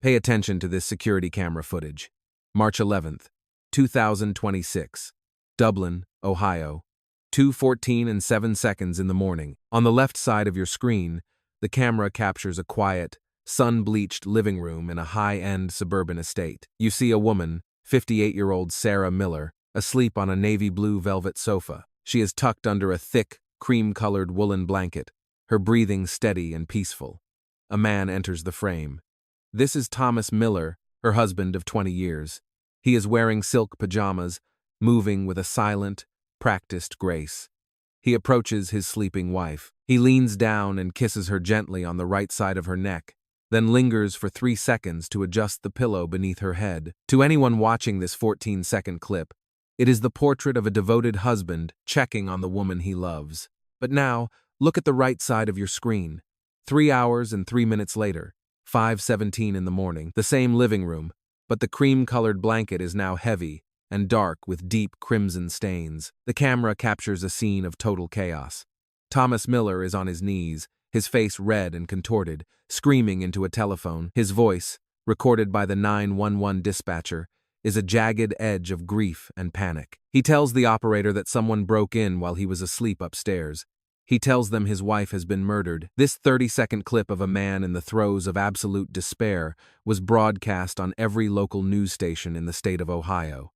Pay attention to this security camera footage. March 11th, 2026. Dublin, Ohio. 2:14 and 7 seconds in the morning. On the left side of your screen, the camera captures a quiet, sun-bleached living room in a high-end suburban estate. You see a woman, 58-year-old Sarah Miller, asleep on a navy blue velvet sofa. She is tucked under a thick, cream-colored woolen blanket, her breathing steady and peaceful. A man enters the frame. This is Thomas Miller, her husband of 20 years. He is wearing silk pajamas, moving with a silent, practiced grace. He approaches his sleeping wife. He leans down and kisses her gently on the right side of her neck, then lingers for 3 seconds to adjust the pillow beneath her head. To anyone watching this 14-second clip, it is the portrait of a devoted husband checking on the woman he loves. But now, look at the right side of your screen. 3 hours and 3 minutes later, 5:17 in the morning, the same living room, but the cream-colored blanket is now heavy and dark with deep crimson stains. The camera captures a scene of total chaos. Thomas Miller is on his knees, his face red and contorted, screaming into a telephone. His voice, recorded by the 911 dispatcher, is a jagged edge of grief and panic. He tells the operator that someone broke in while he was asleep upstairs. He tells them his wife has been murdered. This 30-second clip of a man in the throes of absolute despair was broadcast on every local news station in the state of Ohio.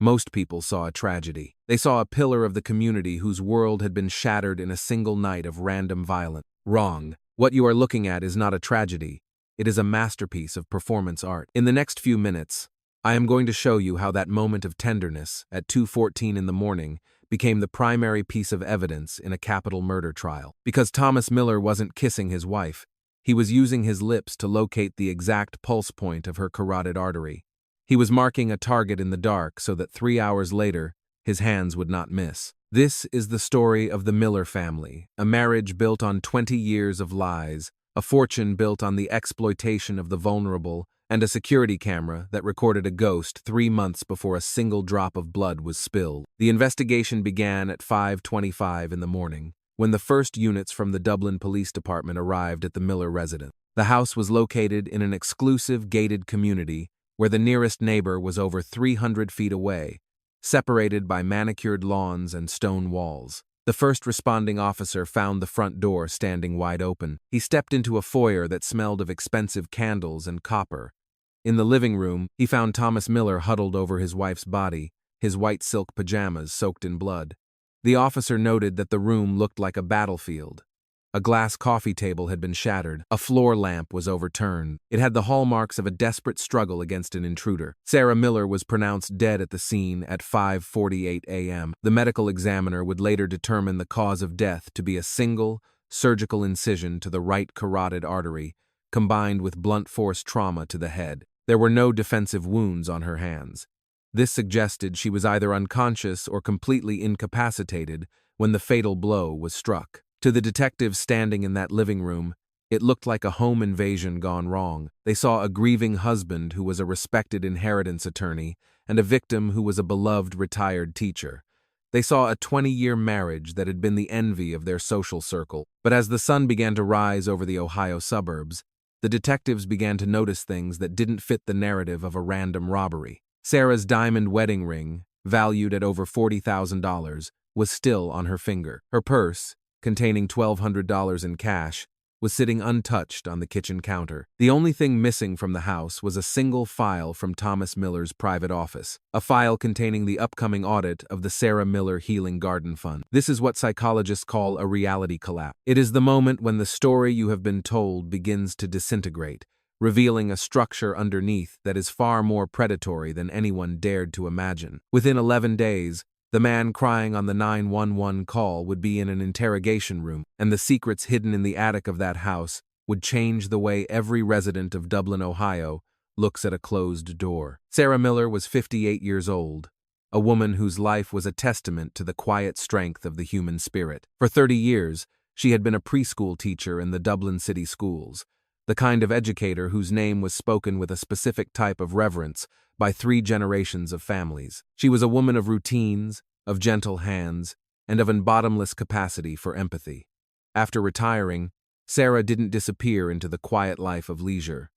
Most people saw a tragedy. They saw a pillar of the community whose world had been shattered in a single night of random violence. Wrong. What you are looking at is not a tragedy. It is a masterpiece of performance art. In the next few minutes, I am going to show you how that moment of tenderness at 2:14 in the morning became the primary piece of evidence in a capital murder trial. Because Thomas Miller wasn't kissing his wife, he was using his lips to locate the exact pulse point of her carotid artery. He was marking a target in the dark so that 3 hours later, his hands would not miss. This is the story of the Miller family, a marriage built on 20 years of lies, a fortune built on the exploitation of the vulnerable, and a security camera that recorded a ghost 3 months before a single drop of blood was spilled. The investigation began at 5:25 in the morning, when the first units from the Dublin Police Department arrived at the Miller residence. The house was located in an exclusive gated community where the nearest neighbor was over 300 feet away, separated by manicured lawns and stone walls. The first responding officer found the front door standing wide open. He stepped into a foyer that smelled of expensive candles and copper. In the living room, he found Thomas Miller huddled over his wife's body, his white silk pajamas soaked in blood. The officer noted that the room looked like a battlefield. A glass coffee table had been shattered. A floor lamp was overturned. It had the hallmarks of a desperate struggle against an intruder. Sarah Miller was pronounced dead at the scene at 5:48 a.m. The medical examiner would later determine the cause of death to be a single, surgical incision to the right carotid artery, combined with blunt force trauma to the head. There were no defensive wounds on her hands. This suggested she was either unconscious or completely incapacitated when the fatal blow was struck. To the detectives standing in that living room, it looked like a home invasion gone wrong. They saw a grieving husband who was a respected inheritance attorney and a victim who was a beloved retired teacher. They saw a 20-year marriage that had been the envy of their social circle. But as the sun began to rise over the Ohio suburbs, the detectives began to notice things that didn't fit the narrative of a random robbery. Sarah's diamond wedding ring, valued at over $40,000, was still on her finger. Her purse, containing $1,200 in cash, was sitting untouched on the kitchen counter. The only thing missing from the house was a single file from Thomas Miller's private office, a file containing the upcoming audit of the Sarah Miller Healing Garden Fund. This is what psychologists call a reality collapse. It is the moment when the story you have been told begins to disintegrate, revealing a structure underneath that is far more predatory than anyone dared to imagine. Within 11 days, the man crying on the 911 call would be in an interrogation room, and the secrets hidden in the attic of that house would change the way every resident of Dublin, Ohio, looks at a closed door. Sarah Miller was 58 years old, a woman whose life was a testament to the quiet strength of the human spirit. For 30 years, she had been a preschool teacher in the Dublin city schools, the kind of educator whose name was spoken with a specific type of reverence by 3 generations of families. She was a woman of routines, of gentle hands, and of an bottomless capacity for empathy. After retiring, Sarah didn't disappear into the quiet life of leisure.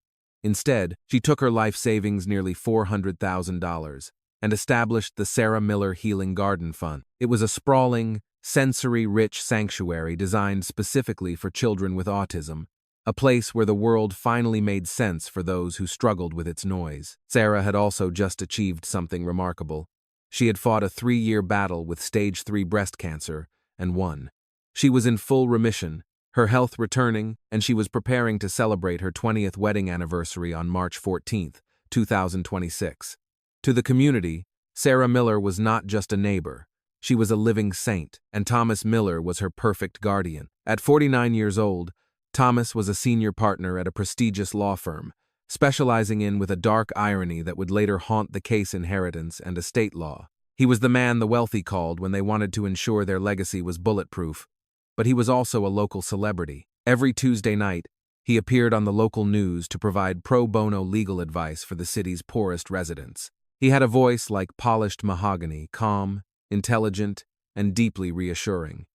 Instead, she took her life savings, nearly $400,000, and established the Sarah Miller Healing Garden Fund. It was a sprawling, sensory-rich sanctuary designed specifically for children with autism, a place where the world finally made sense for those who struggled with its noise. Sarah had also just achieved something remarkable. She had fought a 3-year battle with stage 3 breast cancer and won. She was in full remission, her health returning, and she was preparing to celebrate her 20th wedding anniversary on March 14, 2026. To the community, Sarah Miller was not just a neighbor. She was a living saint, and Thomas Miller was her perfect guardian. At 49 years old, Thomas was a senior partner at a prestigious law firm, specializing in with a dark irony that would later haunt the case inheritance and estate law. He was the man the wealthy called when they wanted to ensure their legacy was bulletproof, but he was also a local celebrity. Every Tuesday night, he appeared on the local news to provide pro bono legal advice for the city's poorest residents. He had a voice like polished mahogany, calm, intelligent, and deeply reassuring.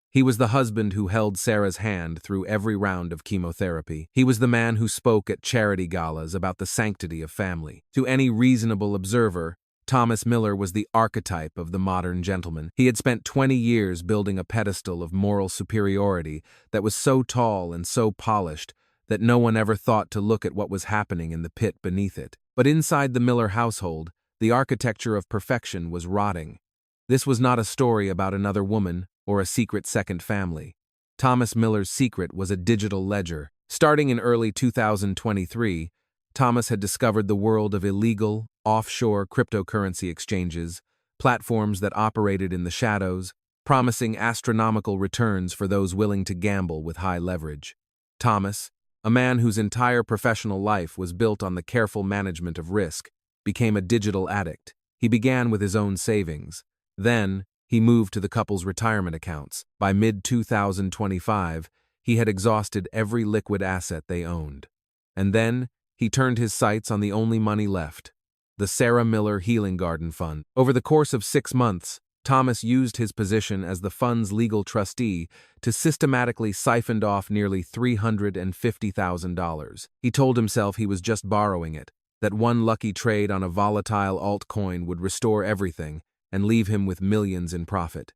He was the husband who held Sarah's hand through every round of chemotherapy. He was the man who spoke at charity galas about the sanctity of family. To any reasonable observer, Thomas Miller was the archetype of the modern gentleman. He had spent 20 years building a pedestal of moral superiority that was so tall and so polished that no one ever thought to look at what was happening in the pit beneath it. But inside the Miller household, the architecture of perfection was rotting. This was not a story about another woman or a secret second family. Thomas Miller's secret was a digital ledger. Starting in early 2023, Thomas had discovered the world of illegal, offshore cryptocurrency exchanges, platforms that operated in the shadows, promising astronomical returns for those willing to gamble with high leverage. Thomas, a man whose entire professional life was built on the careful management of risk, became a digital addict. He began with his own savings. Then, he moved to the couple's retirement accounts. By mid-2025, he had exhausted every liquid asset they owned. And then, he turned his sights on the only money left, the Sarah Miller Healing Garden Fund. Over the course of 6 months, Thomas used his position as the fund's legal trustee to systematically siphon off nearly $350,000. He told himself he was just borrowing it, that one lucky trade on a volatile altcoin would restore everything and leave him with millions in profit.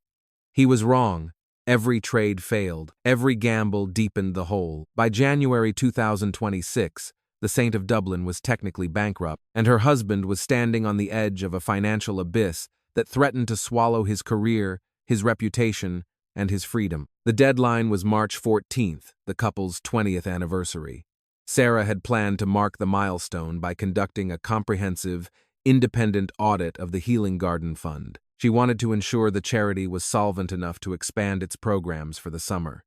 He was wrong. Every trade failed. Every gamble deepened the hole. By January 2026, the Saint of Dublin was technically bankrupt, and her husband was standing on the edge of a financial abyss that threatened to swallow his career, his reputation, and his freedom. The deadline was March 14th, the couple's 20th anniversary. Sarah had planned to mark the milestone by conducting a comprehensive, independent audit of the Healing Garden Fund. She wanted to ensure the charity was solvent enough to expand its programs for the summer.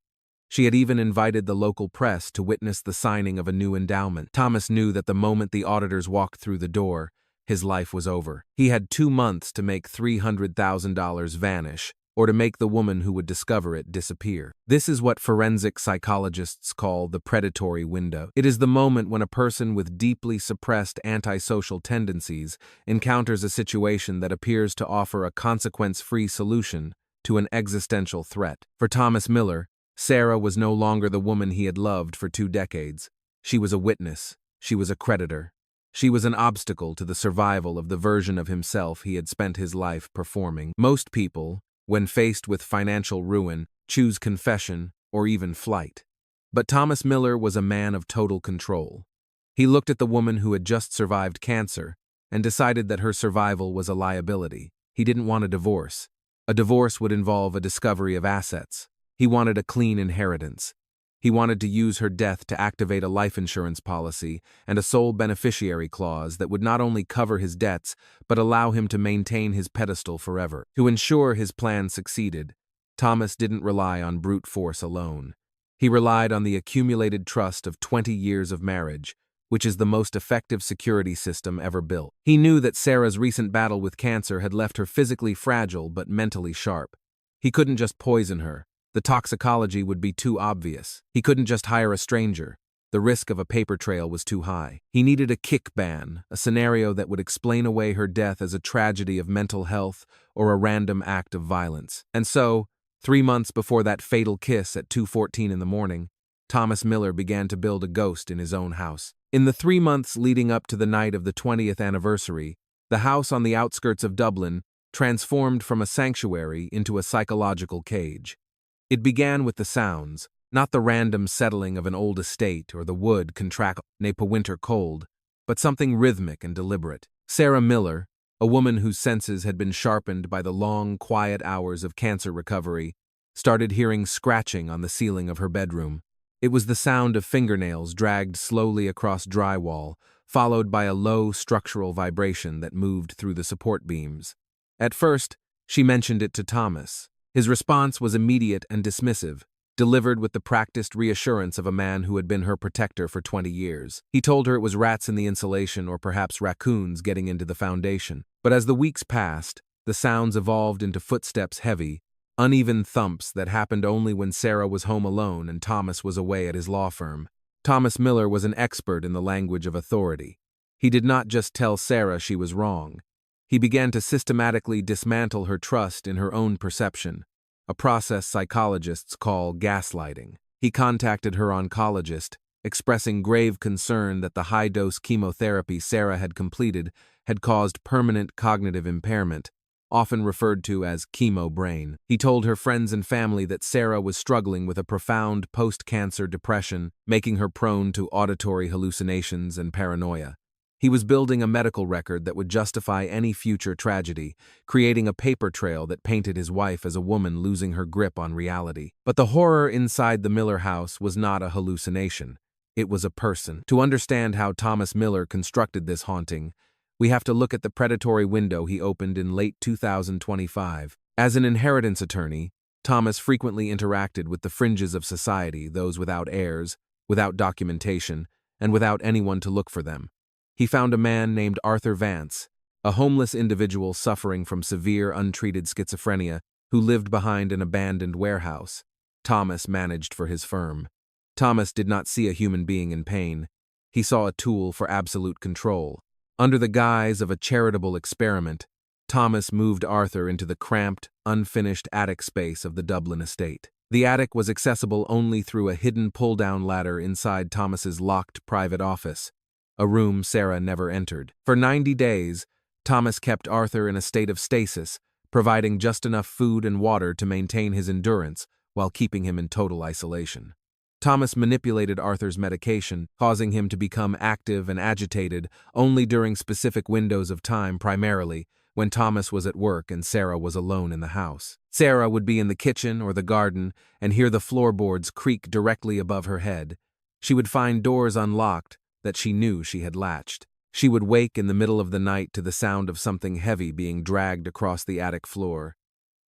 She had even invited the local press to witness the signing of a new endowment. Thomas knew that the moment the auditors walked through the door, his life was over. He had 2 months to make $300,000 vanish, or to make the woman who would discover it disappear. This is what forensic psychologists call the predatory window. It is the moment when a person with deeply suppressed antisocial tendencies encounters a situation that appears to offer a consequence-free solution to an existential threat. For Thomas Miller, Sarah was no longer the woman he had loved for 2 decades. She was a witness. She was a creditor. She was an obstacle to the survival of the version of himself he had spent his life performing. Most people, when faced with financial ruin, choose confession or even flight. But Thomas Miller was a man of total control. He looked at the woman who had just survived cancer and decided that her survival was a liability. He didn't want a divorce. A divorce would involve a discovery of assets. He wanted a clean inheritance. He wanted to use her death to activate a life insurance policy and a sole beneficiary clause that would not only cover his debts, but allow him to maintain his pedestal forever. To ensure his plan succeeded, Thomas didn't rely on brute force alone. He relied on the accumulated trust of 20 years of marriage, which is the most effective security system ever built. He knew that Sarah's recent battle with cancer had left her physically fragile but mentally sharp. He couldn't just poison her. The toxicology would be too obvious. He couldn't just hire a stranger. The risk of a paper trail was too high. He needed a kick ban, a scenario that would explain away her death as a tragedy of mental health or a random act of violence. And so, 3 months before that fatal kiss at 2:14 in the morning, Thomas Miller began to build a ghost in his own house. In the 3 months leading up to the night of the 20th anniversary, the house on the outskirts of Dublin transformed from a sanctuary into a psychological cage. It began with the sounds, not the random settling of an old estate or the wood contract nape a winter cold, but something rhythmic and deliberate. Sarah Miller, a woman whose senses had been sharpened by the long, quiet hours of cancer recovery, started hearing scratching on the ceiling of her bedroom. It was the sound of fingernails dragged slowly across drywall, followed by a low structural vibration that moved through the support beams. At first, she mentioned it to Thomas. His response was immediate and dismissive, delivered with the practiced reassurance of a man who had been her protector for 20 years. He told her it was rats in the insulation or perhaps raccoons getting into the foundation. But as the weeks passed, the sounds evolved into footsteps heavy, uneven thumps that happened only when Sarah was home alone and Thomas was away at his law firm. Thomas Miller was an expert in the language of authority. He did not just tell Sarah she was wrong. He began to systematically dismantle her trust in her own perception, a process psychologists call gaslighting. He contacted her oncologist, expressing grave concern that the high-dose chemotherapy Sarah had completed had caused permanent cognitive impairment, often referred to as chemo brain. He told her friends and family that Sarah was struggling with a profound post-cancer depression, making her prone to auditory hallucinations and paranoia. He was building a medical record that would justify any future tragedy, creating a paper trail that painted his wife as a woman losing her grip on reality. But the horror inside the Miller house was not a hallucination. It was a person. To understand how Thomas Miller constructed this haunting, we have to look at the predatory window he opened in late 2025. As an inheritance attorney, Thomas frequently interacted with the fringes of society, those without heirs, without documentation, and without anyone to look for them. He found a man named Arthur Vance, a homeless individual suffering from severe untreated schizophrenia who lived behind an abandoned warehouse. Thomas managed for his firm. Thomas did not see a human being in pain. He saw a tool for absolute control. Under the guise of a charitable experiment, Thomas moved Arthur into the cramped, unfinished attic space of the Dublin estate. The attic was accessible only through a hidden pull-down ladder inside Thomas's locked private office, a room Sarah never entered. For 90 days, Thomas kept Arthur in a state of stasis, providing just enough food and water to maintain his endurance while keeping him in total isolation. Thomas manipulated Arthur's medication, causing him to become active and agitated only during specific windows of time, primarily when Thomas was at work and Sarah was alone in the house. Sarah would be in the kitchen or the garden and hear the floorboards creak directly above her head. She would find doors unlocked that she knew she had latched. She would wake in the middle of the night to the sound of something heavy being dragged across the attic floor.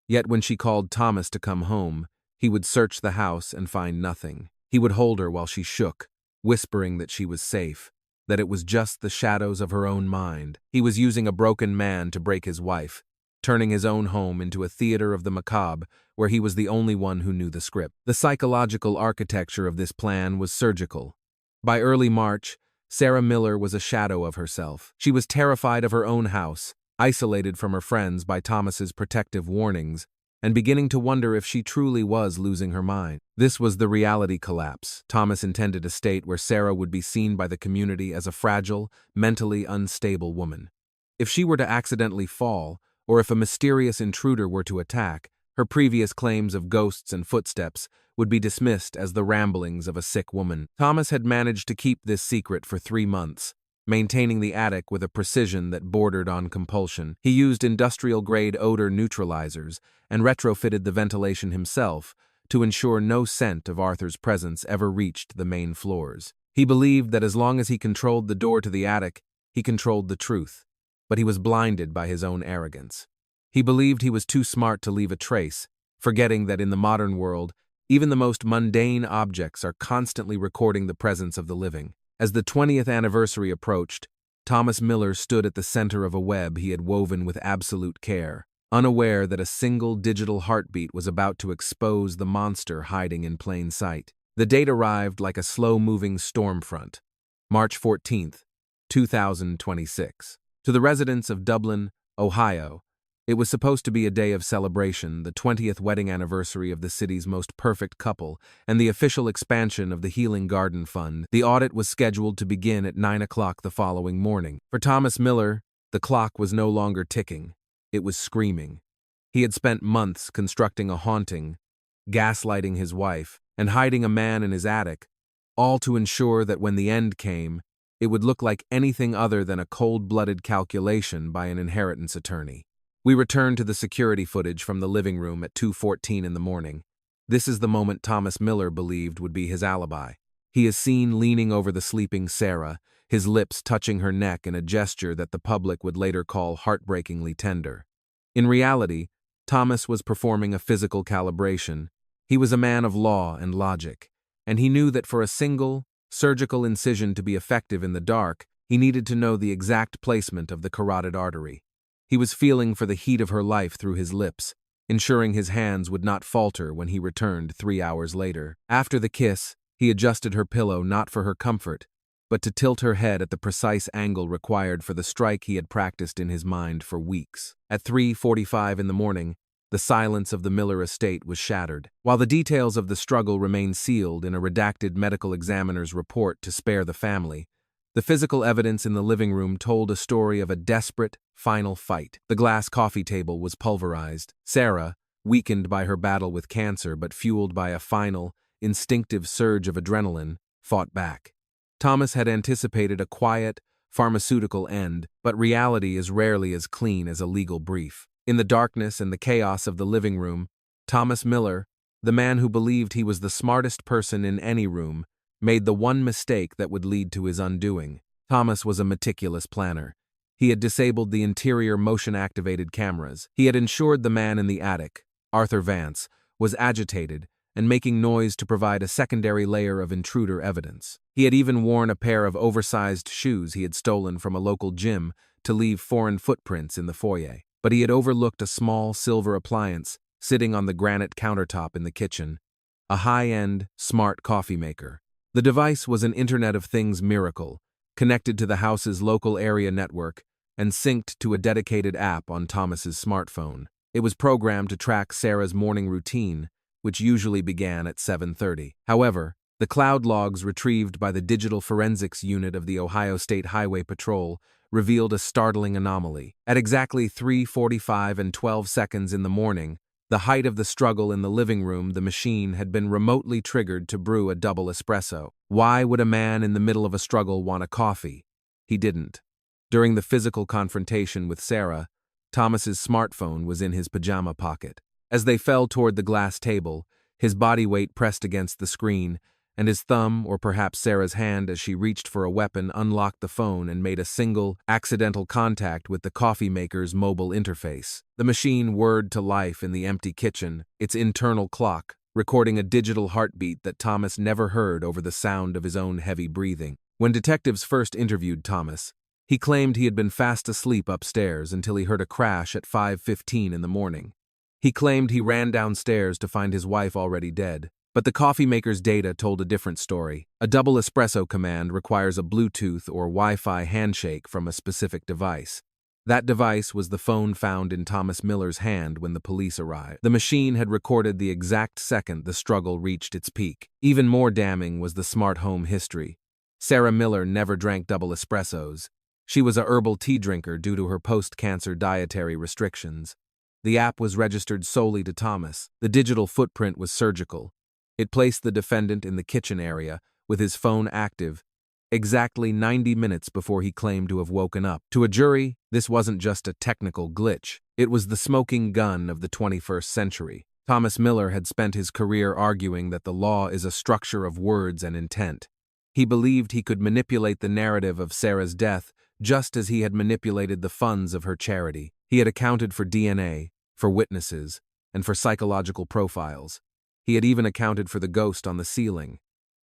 Yet when she called Thomas to come home, he would search the house and find nothing. He would hold her while she shook, whispering that she was safe, that it was just the shadows of her own mind. He was using a broken man to break his wife, turning his own home into a theater of the macabre where he was the only one who knew the script. The psychological architecture of this plan was surgical. By early March, Sarah Miller was a shadow of herself. She was terrified of her own house, isolated from her friends by Thomas's protective warnings, and beginning to wonder if she truly was losing her mind. This was the reality collapse. Thomas intended a state where Sarah would be seen by the community as a fragile, mentally unstable woman. If she were to accidentally fall, or if a mysterious intruder were to attack, her previous claims of ghosts and footsteps would be dismissed as the ramblings of a sick woman. Thomas had managed to keep this secret for 3 months, maintaining the attic with a precision that bordered on compulsion. He used industrial-grade odor neutralizers and retrofitted the ventilation himself to ensure no scent of Arthur's presence ever reached the main floors. He believed that as long as he controlled the door to the attic, he controlled the truth, but he was blinded by his own arrogance. He believed he was too smart to leave a trace, forgetting that in the modern world, even the most mundane objects are constantly recording the presence of the living. As the 20th anniversary approached, Thomas Miller stood at the center of a web he had woven with absolute care, unaware that a single digital heartbeat was about to expose the monster hiding in plain sight. The date arrived like a slow-moving storm front. March 14th, 2026. To the residents of Dublin, Ohio, It was supposed to be a day of celebration, the 20th wedding anniversary of the city's most perfect couple, and the official expansion of the Healing Garden Fund. The audit was scheduled to begin at 9 o'clock the following morning. For Thomas Miller, the clock was no longer ticking. It was screaming. He had spent months constructing a haunting, gaslighting his wife, and hiding a man in his attic, all to ensure that when the end came, it would look like anything other than a cold-blooded calculation by an inheritance attorney. We return to the security footage from the living room at 2:14 in the morning. This is the moment Thomas Miller believed would be his alibi. He is seen leaning over the sleeping Sarah, his lips touching her neck in a gesture that the public would later call heartbreakingly tender. In reality, Thomas was performing a physical calibration. He was a man of law and logic, and he knew that for a single, surgical incision to be effective in the dark, he needed to know the exact placement of the carotid artery. He was feeling for the heat of her life through his lips, ensuring his hands would not falter when he returned 3 hours later. After the kiss, he adjusted her pillow not for her comfort, but to tilt her head at the precise angle required for the strike he had practiced in his mind for weeks. At 3:45 in the morning, the silence of the Miller estate was shattered. While the details of the struggle remained sealed in a redacted medical examiner's report to spare the family, the physical evidence in the living room told a story of a desperate, final fight. The glass coffee table was pulverized. Sarah, weakened by her battle with cancer but fueled by a final, instinctive surge of adrenaline, fought back. Thomas had anticipated a quiet, pharmaceutical end, but reality is rarely as clean as a legal brief. In the darkness and the chaos of the living room, Thomas Miller, the man who believed he was the smartest person in any room, made the one mistake that would lead to his undoing. Thomas was a meticulous planner. He had disabled the interior motion-activated cameras. He had ensured the man in the attic, Arthur Vance, was agitated and making noise to provide a secondary layer of intruder evidence. He had even worn a pair of oversized shoes he had stolen from a local gym to leave foreign footprints in the foyer. But he had overlooked a small silver appliance sitting on the granite countertop in the kitchen, a high-end, smart coffee maker. The device was an Internet of Things miracle, connected to the house's local area network and synced to a dedicated app on Thomas's smartphone. It was programmed to track Sarah's morning routine, which usually began at 7:30. However, the cloud logs retrieved by the Digital Forensics Unit of the Ohio State Highway Patrol revealed a startling anomaly. At exactly 3:45 and 12 seconds in the morning, the height of the struggle in the living room, the machine had been remotely triggered to brew a double espresso. Why would a man in the middle of a struggle want a coffee? He didn't. During the physical confrontation with Sarah, Thomas's smartphone was in his pajama pocket. As they fell toward the glass table, his body weight pressed against the screen, and his thumb, or perhaps Sarah's hand as she reached for a weapon, unlocked the phone and made a single, accidental contact with the coffee maker's mobile interface. The machine whirred to life in the empty kitchen, its internal clock, recording a digital heartbeat that Thomas never heard over the sound of his own heavy breathing. When detectives first interviewed Thomas, he claimed he had been fast asleep upstairs until he heard a crash at 5:15 in the morning. He claimed he ran downstairs to find his wife already dead. But the coffee maker's data told a different story. A double espresso command requires a Bluetooth or Wi-Fi handshake from a specific device. That device was the phone found in Thomas Miller's hand when the police arrived. The machine had recorded the exact second the struggle reached its peak. Even more damning was the smart home history. Sarah Miller never drank double espressos. She was a herbal tea drinker due to her post-cancer dietary restrictions. The app was registered solely to Thomas. The digital footprint was surgical. It placed the defendant in the kitchen area, with his phone active, exactly 90 minutes before he claimed to have woken up. To a jury, this wasn't just a technical glitch. It was the smoking gun of the 21st century. Thomas Miller had spent his career arguing that the law is a structure of words and intent. He believed he could manipulate the narrative of Sarah's death just as he had manipulated the funds of her charity. He had accounted for DNA, for witnesses, and for psychological profiles. He had even accounted for the ghost on the ceiling.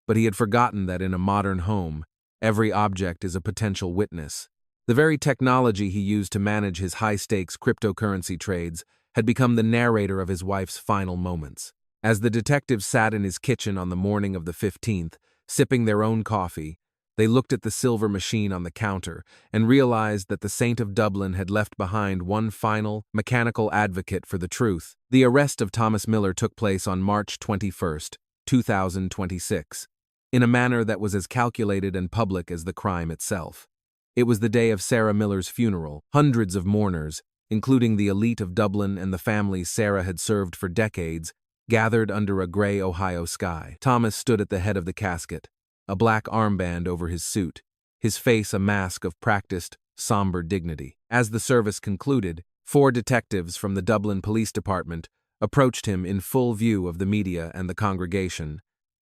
But he had forgotten that in a modern home, every object is a potential witness. The very technology he used to manage his high-stakes cryptocurrency trades had become the narrator of his wife's final moments. As the detectives sat in his kitchen on the morning of the 15th, sipping their own coffee, They looked at the silver machine on the counter and realized that the Saint of Dublin had left behind one final, mechanical advocate for the truth. The arrest of Thomas Miller took place on March 21st, 2026, in a manner that was as calculated and public as the crime itself. It was the day of Sarah Miller's funeral. Hundreds of mourners, including the elite of Dublin and the families Sarah had served for decades, gathered under a gray Ohio sky. Thomas stood at the head of the casket, a black armband over his suit, his face a mask of practiced, somber dignity. As the service concluded, 4 detectives from the Dublin Police Department approached him in full view of the media and the congregation.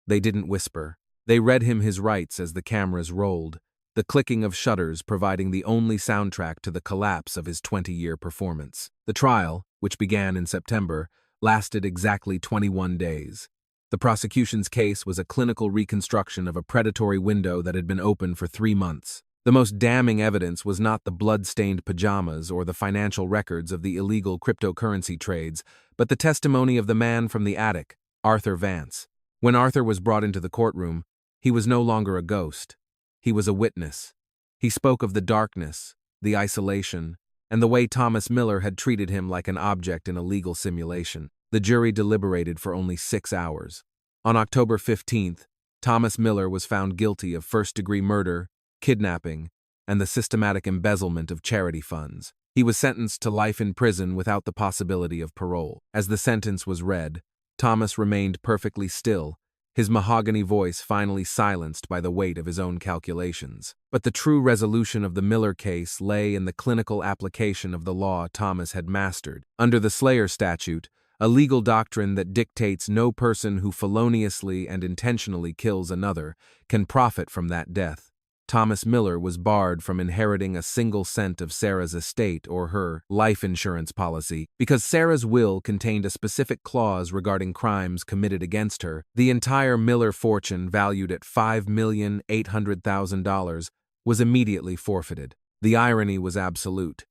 They didn't whisper. They read him his rights as the cameras rolled, the clicking of shutters providing the only soundtrack to the collapse of his 20-year performance. The trial, which began in September, lasted exactly 21 days. The prosecution's case was a clinical reconstruction of a predatory window that had been open for 3 months. The most damning evidence was not the blood-stained pajamas or the financial records of the illegal cryptocurrency trades, but the testimony of the man from the attic, Arthur Vance. When Arthur was brought into the courtroom, he was no longer a ghost. He was a witness. He spoke of the darkness, the isolation, and the way Thomas Miller had treated him like an object in a legal simulation. The jury deliberated for only 6 hours. On October 15th, Thomas Miller was found guilty of first-degree murder, kidnapping, and the systematic embezzlement of charity funds. He was sentenced to life in prison without the possibility of parole. As the sentence was read, Thomas remained perfectly still, his mahogany voice finally silenced by the weight of his own calculations. But the true resolution of the Miller case lay in the clinical application of the law Thomas had mastered. Under the Slayer statute, a legal doctrine that dictates no person who feloniously and intentionally kills another can profit from that death, Thomas Miller was barred from inheriting a single cent of Sarah's estate or her life insurance policy. Because Sarah's will contained a specific clause regarding crimes committed against her, the entire Miller fortune, valued at $5,800,000, was immediately forfeited. The irony was absolute.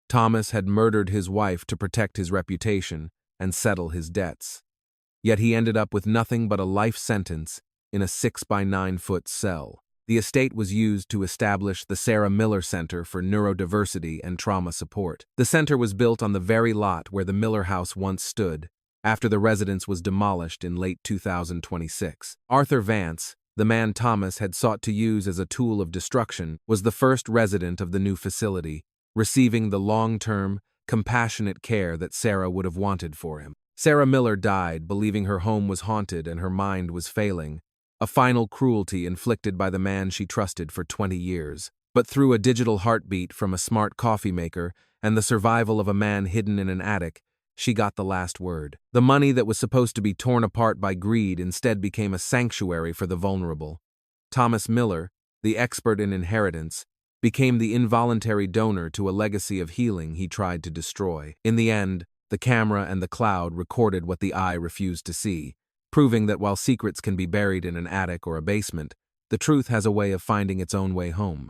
Thomas had murdered his wife to protect his reputation and settle his debts. Yet he ended up with nothing but a life sentence in a 6-by-9-foot cell. The estate was used to establish the Sarah Miller Center for Neurodiversity and Trauma Support. The center was built on the very lot where the Miller house once stood, after the residence was demolished in late 2026. Arthur Vance, the man Thomas had sought to use as a tool of destruction, was the first resident of the new facility, receiving the long-term, compassionate care that Sarah would have wanted for him. Sarah Miller died, believing her home was haunted and her mind was failing, a final cruelty inflicted by the man she trusted for 20 years. But through a digital heartbeat from a smart coffee maker and the survival of a man hidden in an attic, she got the last word. The money that was supposed to be torn apart by greed instead became a sanctuary for the vulnerable. Thomas Miller, the expert in inheritance, became the involuntary donor to a legacy of healing he tried to destroy. In the end, the camera and the cloud recorded what the eye refused to see, proving that while secrets can be buried in an attic or a basement, the truth has a way of finding its own way home.